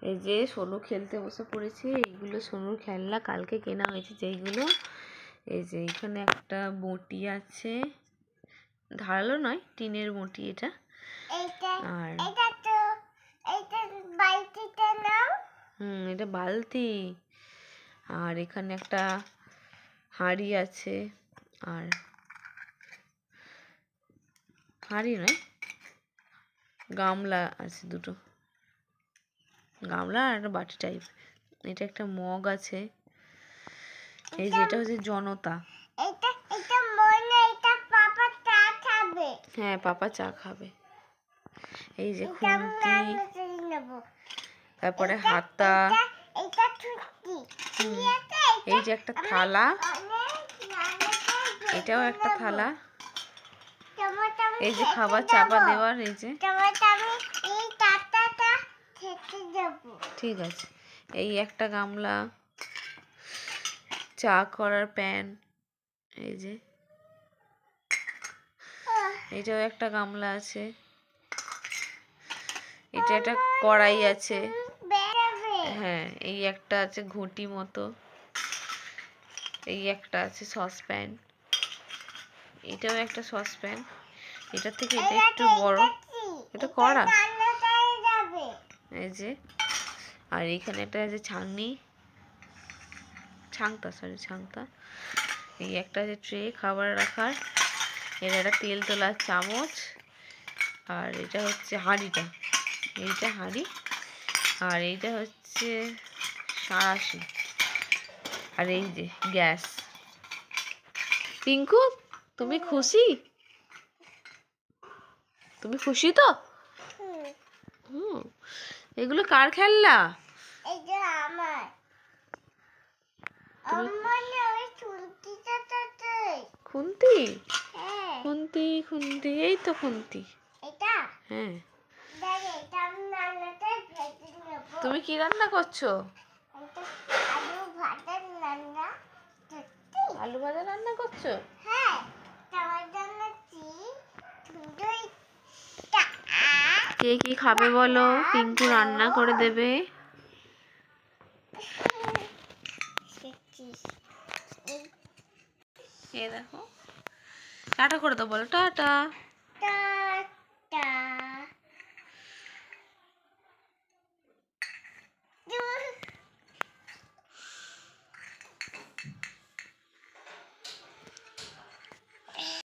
এই যে সোনু খেলতে বসে পড়েছে। এইগুলো সোনুর খেলনা, কালকে কেনা হয়েছে যেইগুলো। এই যে এখানে একটা বঁটি আছে, ধারালো নয়, টিনের বঁটি এটা। আর এটা বালতি। আর এখানে একটা হাঁড়ি আছে, আর হাঁড়ি নয়, গামলা আছে দুটো, গামলা আর একটা বাটি টাইপ। এটা একটা মগ আছে। এই যে এটা হচ্ছে জনতা। হ্যাঁ, পাপা চা খাবে। এই যে খুন্তি, তারপরে হাতা, এই যে একটা থালা, এটাও একটা থালা। এই যে খাবার চাপা দেওয়ার, এই যে ঠিক আছে। এই একটা গামলা, চা করার প্যান, এই যে এটাও একটা গামলা আছে। এটা একটা কড়াই আছে। হ্যাঁ, এই একটা আছে ঘটি মতো। এই একটা আছে সসপ্যান, এটাও একটা সসপ্যান। এটা থেকে এটা একটু বড়, এটা কড়া। এই যে, আর এইখানে একটা আছে ছাংটা। এই একটা আছে ট্রে খাবার রাখার। এটা একটা তেল তোলার চামচ। আর এটা হচ্ছে হাঁড়িটা, এইটা হাঁড়ি। আর এইটা হচ্ছে সাঁড়াশি। আর এই যে গ্যাস। পিঙ্কু, তুমি খুশি? তুমি খুশি তো? এগুলো কার খেলনা? খুন্তি, খুন্তি, খুন্তি, এই তো খুন্তি। হ্যাঁ। তুমি কি রান্না করছো? আলু ভাজা রান্না করছো? কে কি খাবে বলো, পিঙ্কু রান্না করে দেবে। এই দেখো, টাটা করে দাও, বলো টাটা।